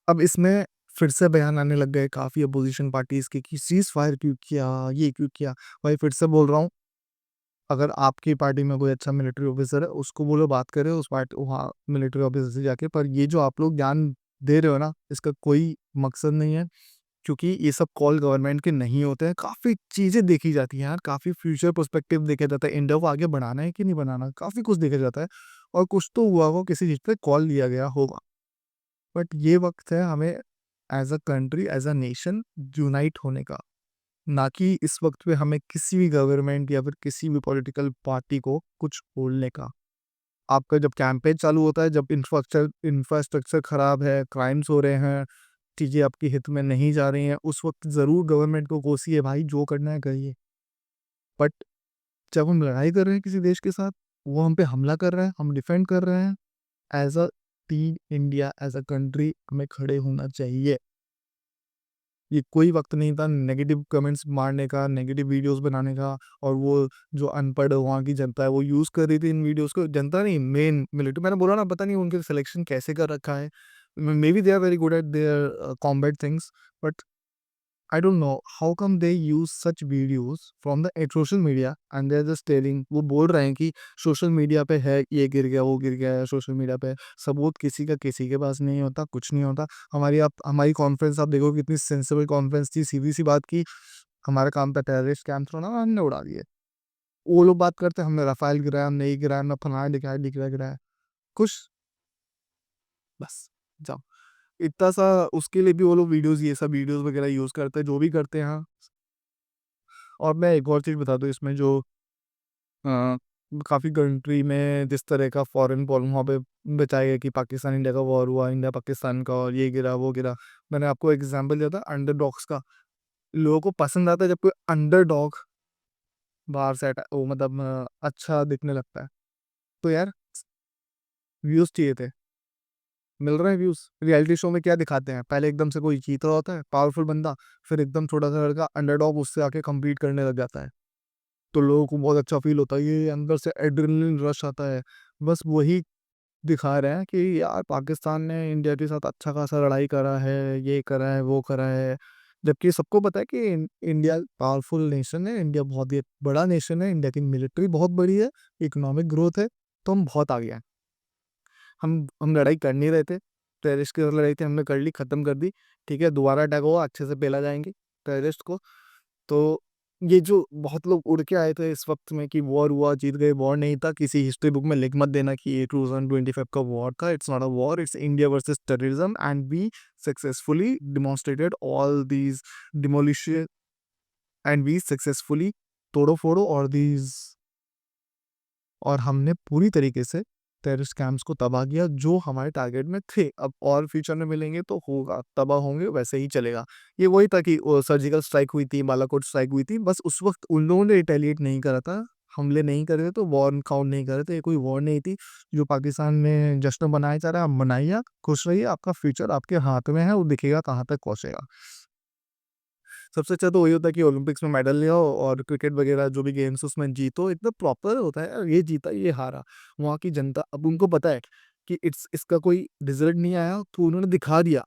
अब इसमें फिर से बयान आने लग गए काफ़ी अपोजिशन पार्टीज़ के कि सीज़ फायर क्यों किया, ये क्यों किया? भाई फिर से बोल रहा हूँ, अगर आपकी पार्टी में कोई अच्छा मिलिट्री ऑफिसर है, उसको बोलो बात करे उस पार्टी वहाँ मिलिट्री ऑफिसर से जाके। पर ये जो आप लोग ज्ञान दे रहे हो ना, इसका कोई मकसद नहीं है, क्योंकि ये सब कॉल गवर्नमेंट के नहीं होते हैं। काफ़ी चीज़ें देखी जाती हैं यार, काफ़ी फ्यूचर पर्सपेक्टिव देखा जाता है, इंडिया को आगे बढ़ाना है कि नहीं बढ़ाना, काफ़ी कुछ देखा जाता है। और कुछ तो हुआ होगा, किसी चीज़ पे कॉल लिया गया होगा। बट ये वक़्त है हमें as a country, as a nation unite होने का, ना कि इस वक़्त पे हमें किसी भी गवर्नमेंट या फिर किसी भी पॉलिटिकल पार्टी को कुछ बोलने का। आपका जब कैंपेन चालू होता है, जब इंफ्रास्ट्रक्चर खराब है, क्राइम्स हो रहे हैं, चीज़ें आपके हित में नहीं जा रही हैं, उस वक़्त ज़रूर गवर्नमेंट को कोसिए भाई, जो करना है करिए। बट जब हम लड़ाई कर रहे हैं किसी देश के साथ, वो हम पे हमला कर रहा है, हम डिफेंड कर रहे हैं, as a team India, as a country हमें खड़े होना चाहिए। ये कोई वक़्त नहीं था नेगेटिव कमेंट्स मारने का, नेगेटिव वीडियोज़ बनाने का। और वो जो अनपढ़ वहाँ की जनता है, वो यूज़ कर रही थी इन वीडियोज़ को। जनता नहीं, मेन मिलिट्री, मैंने बोला ना, पता नहीं उनके सिलेक्शन कैसे कर रखा है। May be they are very good at their combat things, but I don't know how come they use such videos from the social media and they're just telling, वो बोल रहे हैं कि सोशल मीडिया पे है, ये गिर गया, वो गिर गया है, सोशल मीडिया पे सबूत किसी का किसी के पास नहीं होता, कुछ नहीं होता। हमारी कॉन्फ्रेंस आप देखो, कितनी सेंसिबल कॉन्फ्रेंस थी, सीधी सी बात की, हमारा काम था टेररिस्ट कैंप थ्रो ना, हमने उड़ा दिए। वो लोग बात करते हैं, हमने राफेल गिराया, हमने ये गिराया, हमने फलाना गिराया, खुश, बस, जाओ। इतना सा उसके लिए भी वो लोग वीडियोज़, ये सब वीडियोज़ वगैरह यूज़ करते हैं, जो भी करते हैं। और मैं एक और चीज़ बता दूँ इसमें, जो अ, काफ़ी कंट्री में जिस तरह का फॉरेन पॉलिसी वहाँ पे बताया गया कि पाकिस्तान इंडिया का वॉर हुआ, इंडिया पाकिस्तान का, और ये गिरा वो गिरा। मैंने आपको एग्जांपल दिया था अंडरडॉग्स का। लोगों को पसंद आता है जब कोई अंडरडॉग बाहर से वो मतलब अच्छा दिखने लगता है। तो यार, व्यूज़ चाहिए थे, मिल रहे हैं व्यूज़। रियलिटी शो में क्या दिखाते हैं, पहले एकदम से कोई जीत रहा होता है पावरफुल बंदा, फिर एकदम छोटा सा लड़का अंडरडॉग उससे आके कम्पीट करने लग जाता है। तो लोगों को बहुत अच्छा फील होता है, ये अंदर से एड्रेनलिन रश आता है। बस वही दिखा रहे हैं कि यार पाकिस्तान ने इंडिया के साथ अच्छा खासा लड़ाई करा है, ये करा है, वो करा है। जबकि सबको पता है कि इंडिया पावरफुल नेशन है, इंडिया बहुत ही बड़ा नेशन है, इंडिया की मिलिट्री बहुत बड़ी है, इकोनॉमिक ग्रोथ है, तो हम बहुत आगे हैं। हम लड़ाई कर नहीं रहे थे, टेररिस्ट की लड़ाई थी, हमने कर ली, ख़त्म कर दी। ठीक है, दोबारा अटैक होगा, अच्छे से पेला जाएँगे टेररिस्ट को। तो ये जो बहुत लोग उड़ के आए थे इस वक़्त में कि वॉर हुआ, जीत गए, वॉर नहीं था, किसी हिस्ट्री बुक में लिख मत देना कि ये 2025 का वॉर था। It's not a war, it's India versus terrorism and we successfully demonstrated all these demolition and we successfully तोड़ो-फोड़ो और दीज़, और हमने पूरी तरीके से टेररिस्ट कैंप्स को तबाह किया जो हमारे टारगेट में थे। अब और फ्यूचर में मिलेंगे तो होगा, तबाह होंगे, वैसे ही चलेगा। ये वही था कि सर्जिकल स्ट्राइक हुई थी, बालाकोट स्ट्राइक हुई थी, बस उस वक़्त उन लोगों ने रिटेलिएट नहीं करा था, हमले नहीं करे थे, तो वॉर काउंट नहीं कर रहे थे, ये कोई वॉर नहीं थी। जो पाकिस्तान में जश्न मनाया जा रहा है, आप मनाइए, खुश रहिए, आपका फ्यूचर आपके हाथ में है, वो दिखेगा कहाँ तक पहुँचेगा। सबसे अच्छा तो वही होता है कि ओलंपिक्स में मेडल ले आओ और क्रिकेट वगैरह जो भी गेम्स उसमें जीतो, एकदम प्रॉपर होता है यार, ये जीता, ये हारा। वहाँ की जनता, अब उनको पता है कि इसका कोई रिजल्ट नहीं आया, तो उन्होंने दिखा दिया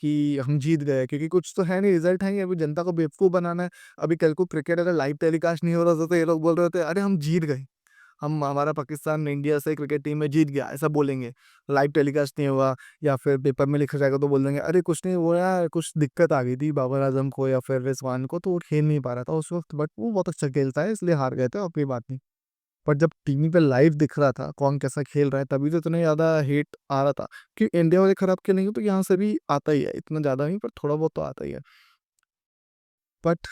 कि हम जीत गए, क्योंकि कुछ तो है नहीं, रिजल्ट है नहीं, अभी जनता को बेवकूफ़ बनाना है। अभी कल को क्रिकेट अगर लाइव टेलीकास्ट नहीं हो रहा था, तो ये लोग बोल रहे होते, अरे हम जीत गए, हम हमारा पाकिस्तान इंडिया से क्रिकेट टीम में जीत गया, ऐसा बोलेंगे। लाइव टेलीकास्ट नहीं हुआ, या फिर पेपर में लिखा जाएगा तो बोल देंगे, अरे कुछ नहीं हुआ यार, कुछ दिक्कत आ गई थी बाबर आजम को या फिर रिजवान को, तो वो खेल नहीं पा रहा था उस वक्त, बट वो बहुत अच्छा खेलता है इसलिए हार गए थे, और कोई बात नहीं। पर जब टीवी पे लाइव दिख रहा था कौन कैसा खेल रहा है, तभी तो इतना ज़्यादा हेट आ रहा था कि इंडिया वाले खराब खेलेंगे तो यहाँ से भी आता ही है, इतना ज़्यादा नहीं, पर थोड़ा बहुत तो आता ही है। बट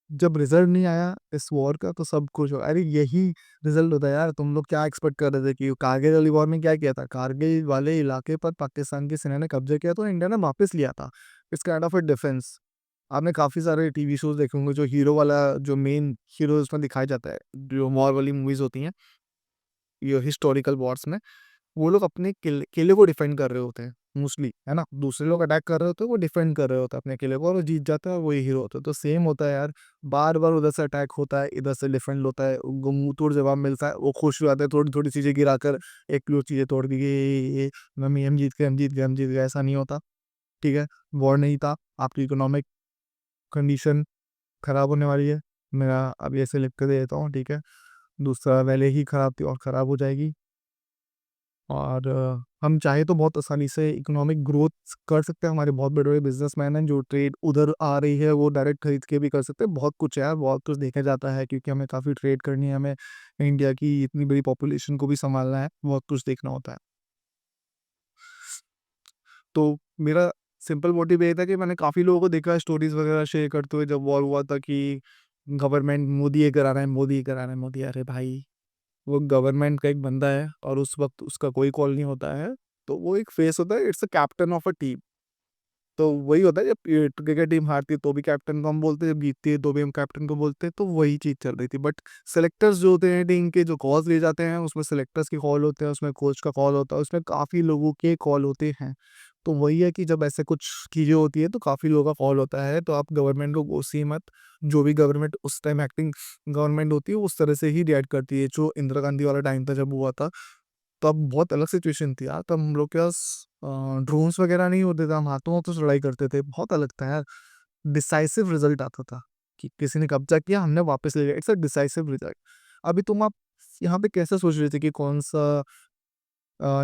जब रिजल्ट नहीं आया इस वॉर का, तो सब खुश हो, अरे यही रिजल्ट होता है यार, तुम लोग क्या एक्सपेक्ट कर रहे थे कि कारगिल वाली वॉर में क्या किया था, कारगिल वाले इलाके पर पाकिस्तान की सेना ने कब्जा किया तो इंडिया ने वापस लिया था। It's kind of a defence. आपने काफ़ी सारे टीवी शोज देखे होंगे, जो हीरो वाला, जो मेन हीरो उसमें दिखाया जाता है, जो वॉर वाली मूवीज होती हैं, ये हिस्टोरिकल वॉर्स में, वो लोग अपने किले को डिफेंड कर रहे होते हैं मोस्टली, है ना? दूसरे लोग अटैक कर रहे होते हैं, वो डिफेंड कर रहे होते हैं अपने किले को, और वो जीत जाता है और वही हीरो होता है। तो सेम होता है यार, बार-बार उधर से अटैक होता है, इधर से डिफेंड होता है, उनको मुँह-तोड़ जवाब मिलता है, वो खुश हो जाते हैं, थोड़ी-थोड़ी चीज़ें गिराकर, एक किलो चीज़ें तोड़ दी, ये मम्मी हम जीत गए, हम जीत गए, हम जीत गए, ऐसा नहीं होता, ठीक है? वॉर नहीं था, आपकी इकोनॉमिक कंडीशन खराब होने वाली है, मेरा अभी ऐसे लिख के दे देता हूँ, ठीक है। दूसरा पहले ही खराब थी और खराब हो जाएगी। और हम चाहे तो बहुत आसानी से इकोनॉमिक ग्रोथ कर सकते हैं। हमारे बहुत बड़े बड़े बिजनेसमैन हैं जो ट्रेड उधर आ रही है वो डायरेक्ट खरीद के भी कर सकते हैं। बहुत कुछ है यार, बहुत कुछ देखा जाता है, क्योंकि हमें काफ़ी ट्रेड करनी है, हमें इंडिया की इतनी बड़ी पॉपुलेशन को भी संभालना है, बहुत कुछ देखना होता है। तो मेरा सिंपल मोटिव ये था कि मैंने काफ़ी लोगों को देखा है स्टोरीज वगैरह शेयर करते हुए, जब वॉर हुआ था, कि गवर्नमेंट मोदी ये करा रहा है, मोदी ये करा रहा है, मोदी। अरे भाई, वो गवर्नमेंट का एक बंदा है और उस वक्त उसका कोई कॉल नहीं होता है। तो वो एक फेस होता है, it's a captain of a team. तो वही होता है, जब क्रिकेट टीम हारती है तो भी कैप्टन को हम बोलते हैं, जब जीतती है तो भी हम कैप्टन को बोलते हैं। तो वही चीज़ चल रही थी। बट सेलेक्टर्स जो होते हैं टीम के, जो कॉल्स ले जाते हैं, उसमें सेलेक्टर्स के कॉल होते हैं, उसमें कोच का कॉल होता है, उसमें काफ़ी लोगों के कॉल होते हैं। तो वही है कि जब ऐसे कुछ चीज़ें होती है तो काफ़ी लोगों का कॉल होता है। तो आप गवर्नमेंट को कोसी मत। जो भी गवर्नमेंट उस टाइम एक्टिंग गवर्नमेंट होती है उस तरह से ही रिएक्ट करती है। जो इंदिरा गांधी वाला टाइम था जब हुआ था, तब बहुत अलग सिचुएशन थी यार। तब हम लोग के पास ड्रोन्स वगैरह नहीं होते थे, हम हाथों हाथों से लड़ाई करते थे। बहुत अलग था यार। डिसाइसिव रिजल्ट आता था कि किसी ने कब्जा किया, हमने वापस ले लिया। It's a decisive result. अभी तुम आप यहाँ पे कैसे सोच रहे थे कि कौन सा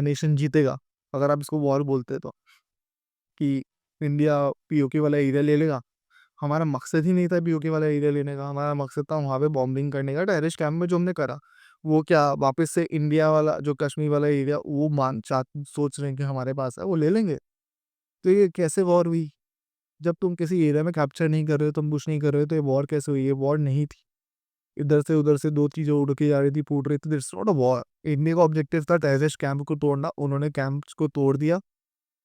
नेशन जीतेगा? अगर आप इसको वॉर बोलते तो, कि इंडिया पीओके वाला एरिया ले लेगा। हमारा मकसद ही नहीं था पीओके वाला एरिया लेने का, हमारा मकसद था वहाँ पे बॉम्बिंग करने का। टेररिस्ट कैंप में जो हमने करा, वो क्या वापस से इंडिया वाला जो कश्मीर वाला एरिया, वो सोच रहे हैं कि हमारे पास है, वो ले लेंगे? तो ये कैसे वॉर हुई? जब तुम किसी एरिया में कैप्चर नहीं कर रहे हो, तुम कुछ नहीं कर रहे हो, तो ये वॉर कैसे हुई? ये वॉर नहीं थी। इधर से उधर से दो चीजें उड़ के जा रही थी, फूट रही थी। That's not a war. India का ऑब्जेक्टिव था टेररिस्ट कैंप को तोड़ना, उन्होंने कैंप्स को तोड़ दिया।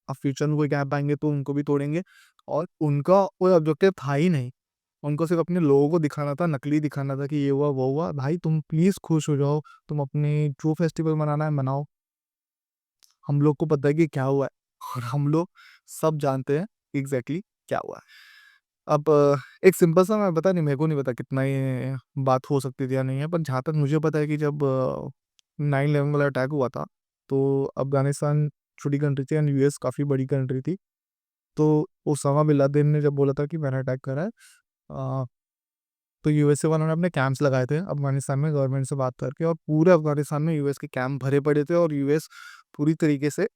अब फ्यूचर में कोई कैंप आएंगे तो उनको भी तोड़ेंगे। और उनका कोई ऑब्जेक्टिव था ही नहीं। उनको सिर्फ अपने लोगों को दिखाना था, नकली दिखाना था कि ये हुआ वो हुआ। भाई तुम प्लीज खुश हो जाओ, तुम अपने जो फेस्टिवल मनाना है मनाओ। हम लोग को पता है कि क्या हुआ है, और हम लोग सब जानते हैं एग्जैक्टली क्या हुआ है। अब एक सिंपल सा, मैं पता नहीं, मेरे को नहीं पता कितना ये बात हो सकती थी या नहीं है, पर जहाँ तक मुझे पता है कि जब 9/11 वाला अटैक हुआ था, तो अफगानिस्तान छोटी कंट्री थी एंड यूएस काफ़ी बड़ी कंट्री थी। तो ओसामा बिन लादेन ने जब बोला था कि मैंने अटैक करा है, अ, तो यूएसए वालों ने अपने कैंप्स लगाए थे अफगानिस्तान में गवर्नमेंट से बात करके, और पूरे अफगानिस्तान में यूएस के कैंप भरे पड़े थे, और यूएस पूरी तरीके से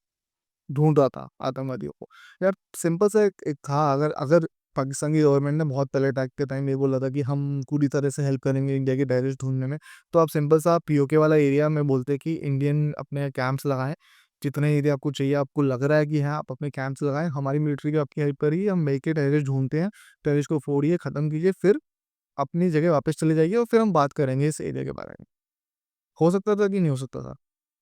ढूंढ रहा था आतंकवादियों को। यार सिंपल सा एक था, अगर अगर पाकिस्तान की गवर्नमेंट ने बहुत पहले अटैक के टाइम ये बोला था कि हम पूरी तरह से हेल्प करेंगे इंडिया के टेररिस्ट ढूंढने में, तो आप सिंपल सा पीओके वाला एरिया में बोलते कि इंडियन अपने कैंप्स लगाएं। जितने एरिया आपको चाहिए, आपको लग रहा है कि हाँ, आप अपने कैंप्स लगाएं, हमारी मिलिट्री की आपकी हेल्प करिए, हम मिल के टेररिस्ट ढूंढते हैं, टेररिस्ट को फोड़िए, खत्म कीजिए, फिर अपनी जगह वापस चले जाइए, और फिर हम बात करेंगे इस एरिया के बारे में। हो सकता था कि नहीं हो सकता था,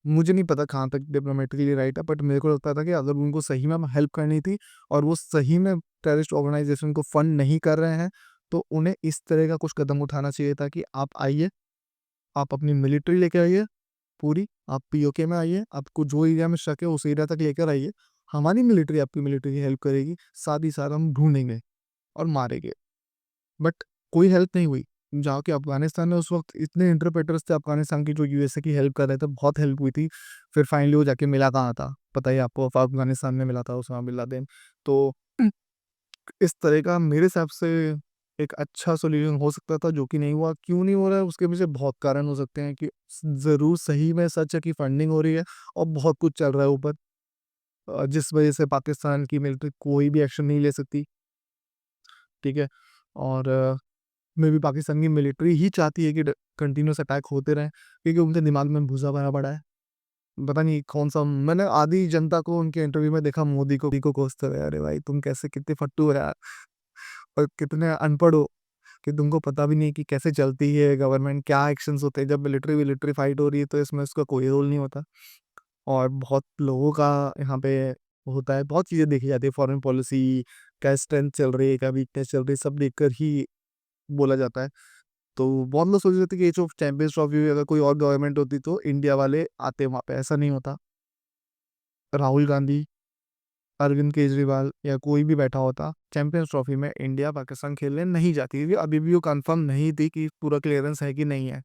मुझे नहीं पता कहाँ तक डिप्लोमेटिकली राइट है, बट मेरे को लगता था कि अगर उनको सही में हेल्प करनी थी, और वो सही में टेररिस्ट ऑर्गेनाइजेशन को फंड नहीं कर रहे हैं, तो उन्हें इस तरह का कुछ कदम उठाना चाहिए था कि आप आइए, आप अपनी मिलिट्री लेके आइए पूरी, आप पीओके में आइए, आपको जो एरिया में शक है उस एरिया तक लेकर आइए, हमारी मिलिट्री आपकी मिलिट्री की हेल्प करेगी, साथ ही साथ हम ढूंढेंगे और मारेंगे। बट कोई हेल्प नहीं हुई। जहाँ के अफ़गानिस्तान में उस वक़्त इतने इंटरप्रेटर्स थे अफ़गानिस्तान की जो यूएसए की हेल्प कर रहे थे, बहुत हेल्प हुई थी। फिर फाइनली वो जाके मिला कहाँ था? पता ही है आपको, अफ़गानिस्तान में मिला था उसामा बिन लादेन। तो इस तरह का मेरे हिसाब से एक अच्छा सॉल्यूशन हो सकता था, जो कि नहीं हुआ। क्यों नहीं हो रहा है उसके पीछे बहुत कारण हो सकते हैं, कि ज़रूर सही में सच है कि फंडिंग हो रही है और बहुत कुछ चल रहा है ऊपर, जिस वजह से पाकिस्तान की मिलिट्री कोई भी एक्शन नहीं ले सकती, ठीक है? और मे बी पाकिस्तान की मिलिट्री ही चाहती है कि कंटिन्यूस अटैक होते रहें, क्योंकि उनके दिमाग में भूसा भरा पड़ा है। पता नहीं कौन सा, मैंने आधी जनता को उनके इंटरव्यू में देखा मोदी को कोसते हुए। अरे भाई, तुम कैसे, कितने फट्टू हो यार, और कितने अनपढ़ हो कि तुमको पता भी नहीं कि कैसे चलती है गवर्नमेंट, क्या एक्शंस होते हैं। जब मिलिट्री विलिट्री फाइट हो रही है तो इसमें उसका कोई रोल नहीं होता। और बहुत लोगों का यहाँ पे होता है, बहुत चीज़ें देखी जाती है, फॉरेन पॉलिसी, क्या स्ट्रेंथ चल रही है, क्या वीकनेस चल रही है, सब देखकर ही बोला जाता है। तो बहुत लोग सोच रहे थे कि ये जो चैंपियंस ट्रॉफी अगर कोई और गवर्नमेंट होती तो इंडिया वाले आते वहाँ पे, ऐसा नहीं होता। राहुल गांधी, अरविंद केजरीवाल या कोई भी बैठा होता, चैंपियंस ट्रॉफी में इंडिया पाकिस्तान खेलने नहीं जाती, क्योंकि अभी भी वो कंफर्म नहीं थी कि पूरा क्लियरेंस है कि नहीं है।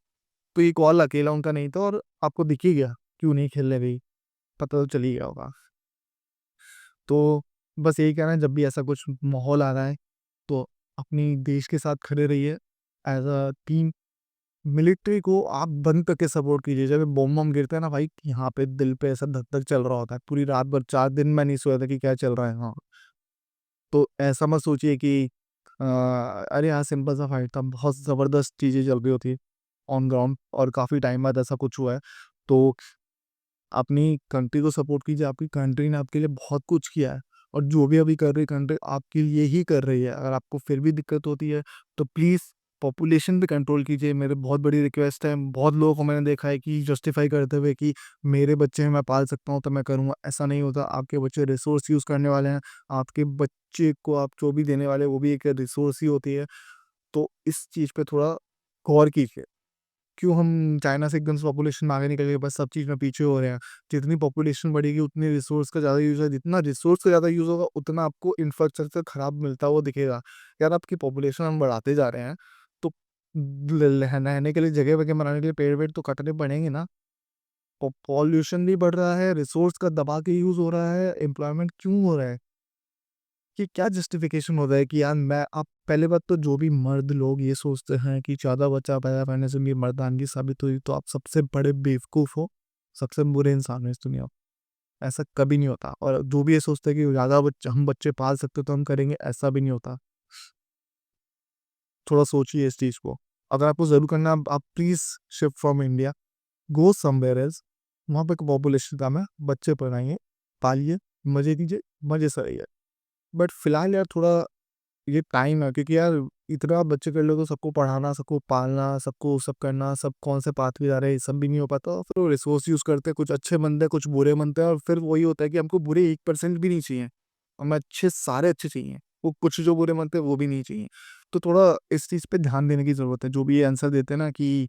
तो ये कॉल अकेला उनका नहीं था, और आपको दिख ही गया क्यों नहीं खेलने गई, पता तो चल ही गया होगा। तो बस यही कहना है, जब भी ऐसा कुछ माहौल आ रहा है तो अपनी देश के साथ खड़े रहिए, एज़ अ टीम मिलिट्री को आप बंद करके सपोर्ट कीजिए। जब बम बम गिरते हैं ना भाई, यहाँ पे दिल पे ऐसा धक धक चल रहा होता है, पूरी रात भर 4 दिन मैं नहीं सोया था कि क्या चल रहा है। हाँ, तो ऐसा मत सोचिए कि अरे यार सिंपल सा फाइट था, बहुत ज़बरदस्त चीज़ें चल रही होती ऑन ग्राउंड, और काफ़ी टाइम बाद ऐसा कुछ हुआ है। तो अपनी कंट्री को सपोर्ट कीजिए, आपकी कंट्री ने आपके लिए बहुत कुछ किया है, और जो भी अभी कर रही कंट्री आपके लिए ही कर रही है। अगर आपको फिर भी दिक्कत होती है तो प्लीज़ पॉपुलेशन पे कंट्रोल कीजिए, मेरी बहुत बड़ी रिक्वेस्ट है। बहुत लोगों को मैंने देखा है कि जस्टिफाई करते हुए कि मेरे बच्चे हैं, मैं पाल सकता हूँ तो मैं करूँगा। ऐसा नहीं होता, आपके बच्चे रिसोर्स यूज़ करने वाले हैं, आपके बच्चे को आप जो भी देने वाले हैं वो भी एक रिसोर्स ही होती है। तो इस चीज़ पे थोड़ा गौर कीजिए। क्यों हम चाइना से एकदम से पॉपुलेशन में आगे निकल गए, बस सब चीज़ में पीछे हो रहे हैं। जितनी पॉपुलेशन बढ़ेगी उतनी रिसोर्स का ज़्यादा यूज़ है, जितना रिसोर्स का ज़्यादा यूज़ होगा उतना आपको इंफ्रास्ट्रक्चर खराब मिलता हुआ दिखेगा। यार आपकी पॉपुलेशन हम बढ़ाते जा रहे हैं, तो रहने के लिए जगह-वगह बनाने के लिए पेड़-वेड़ तो काटने पड़ेंगे ना। पॉल्यूशन भी बढ़ रहा है, रिसोर्स का दबा के यूज़ हो रहा है, एम्प्लॉयमेंट क्यों हो रहा है? ये क्या जस्टिफिकेशन होता है कि यार मैं आप पहली बात तो जो भी मर्द लोग ये सोचते हैं कि ज़्यादा बच्चा पैदा करने से मेरी मर्दानगी साबित हुई, तो आप सबसे बड़े बेवकूफ़ हो, सबसे बुरे इंसान हो इस दुनिया में। ऐसा कभी नहीं होता, और जो भी ये सोचते हैं कि ज़्यादा बच्चे हम बच्चे पाल सकते हो तो हम करेंगे, ऐसा भी नहीं होता। थोड़ा सोचिए इस चीज़ को। अगर आपको ज़रूर करना है, आप please shift from India, go somewhere else. वहाँ पे पॉपुलेशन कम है, बच्चे पढ़ाइए, पालिए, मज़े कीजिए, मज़े से रहिए। बट फिलहाल यार थोड़ा ये टाइम है, क्योंकि यार इतना आप बच्चे कर लो तो सबको पढ़ाना, सबको पालना, सबको सब करना, सब कौन से पाथ में जा रहे हैं, ये सब भी नहीं हो पाता। और फिर वो रिसोर्स यूज़ करते हैं, कुछ अच्छे बनते हैं, कुछ बुरे बनते हैं, और फिर वही होता है कि हमको बुरे 1% भी नहीं चाहिए, हमें अच्छे सारे अच्छे चाहिए। वो कुछ जो बुरे बनते हैं वो भी नहीं चाहिए। तो थोड़ा इस चीज़ पे ध्यान देने की ज़रूरत है। जो भी ये आंसर देते हैं ना कि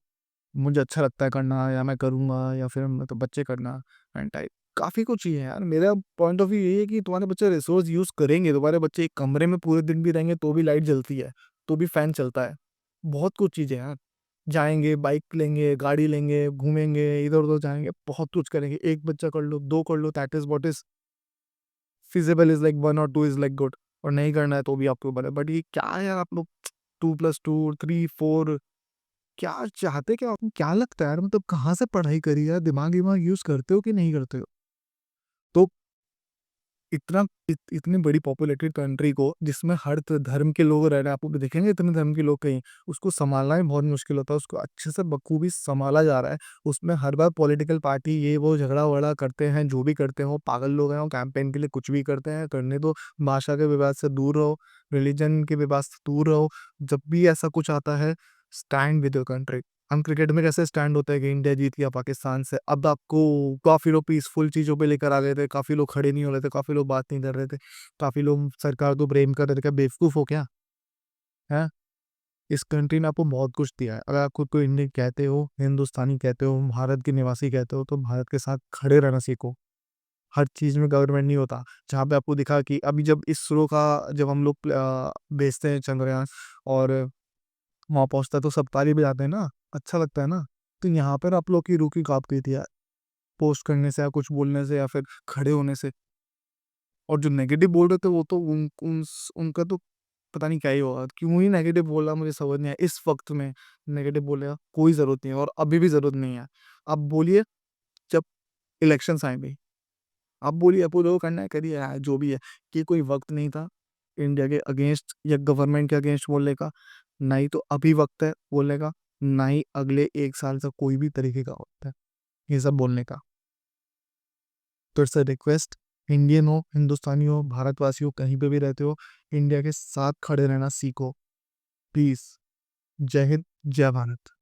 मुझे अच्छा लगता है करना, या मैं करूँगा, या फिर मैं तो बच्चे करना एंड टाइप, काफ़ी कुछ ही है यार। मेरा पॉइंट ऑफ व्यू यही है कि तुम्हारे बच्चे रिसोर्स यूज़ करेंगे, तुम्हारे बच्चे एक कमरे में पूरे दिन भी रहेंगे तो भी लाइट जलती है, तो भी फैन चलता है। बहुत कुछ चीज़ें हैं यार। जाएँगे, बाइक लेंगे, गाड़ी लेंगे, घूमेंगे, इधर-उधर जाएँगे, बहुत कुछ करेंगे। 1 बच्चा कर लो, 2 कर लो, that is what is feasible is like 1 और 2 इज़ लाइक गुड, और नहीं करना है तो भी आपके ऊपर है। बट ये क्या है यार, आप लोग 2+2, 3, 4 क्या चाहते क्या हो? आपको क्या लगता है यार, मतलब कहाँ से पढ़ाई करी है? दिमाग-विमाग यूज़ करते हो कि नहीं करते हो? तो इतना इतनी बड़ी पॉपुलेटेड कंट्री को, जिसमें हर धर्म के लोग रह रहे हैं, आप भी देखेंगे इतने धर्म के लोग कहीं, उसको सँभालना ही बहुत मुश्किल होता है, उसको अच्छे से बखूबी सँभाला जा रहा है। उसमें हर बार पॉलिटिकल पार्टी ये वो झगड़ा-वगड़ा करते हैं, जो भी करते हैं वो पागल लोग हैं, वो कैंपेन के लिए कुछ भी करते हैं, करने दो। भाषा के विवाद से दूर रहो, रिलिजन के विवाद से दूर रहो। जब भी ऐसा कुछ आता है, स्टैंड विद योर कंट्री। हम क्रिकेट में कैसे स्टैंड होते हैं कि इंडिया जीत गया पाकिस्तान से, अब आपको काफ़ी लोग पीसफुल चीज़ों पे लेकर आ गए थे, काफ़ी लोग खड़े नहीं हो रहे थे, काफ़ी लोग बात नहीं कर रहे थे, काफ़ी लोग सरकार को ब्लेम कर रहे थे, क्या बेवकूफ़ हो क्या? हैं? इस कंट्री ने आपको बहुत कुछ दिया है। अगर आप खुद को इंडियन कहते हो, हिंदुस्तानी कहते हो, भारत के निवासी कहते हो, तो भारत के साथ खड़े रहना सीखो। हर चीज़ में गवर्नमेंट नहीं होता। जहाँ पे आपको दिखा कि अभी जब इसरो का जब हम लोग भेजते हैं चंद्रयान, और वहाँ पहुँचता है तो सब ताली बजाते हैं ना, अच्छा लगता है ना? तो यहाँ पर आप लोग की रूह की काँप गई थी यार, पोस्ट करने से या कुछ बोलने से या फिर खड़े होने से। और जो नेगेटिव बोल रहे थे वो तो उनका तो पता नहीं क्या ही होगा, क्यों ही नेगेटिव बोला मुझे समझ नहीं आया। इस वक़्त में नेगेटिव बोलने का कोई ज़रूरत नहीं है, और अभी भी ज़रूरत नहीं है। आप बोलिए जब इलेक्शंस आएँगे, आप बोलिए आपको जो करना है करिए यार, जो भी है। ये कोई वक़्त नहीं था इंडिया के अगेंस्ट या गवर्नमेंट के अगेंस्ट बोलने का, ना ही तो अभी वक़्त है बोलने का, ना ही अगले 1 साल से कोई भी तरीके का वक़्त है, ये सब बोलने का। तो इट्स अ रिक्वेस्ट, इंडियन हो, हिंदुस्तानी हो, भारतवासी हो, कहीं पे भी रहते हो, इंडिया के साथ खड़े रहना सीखो। प्लीज़। जय हिंद, जय भारत।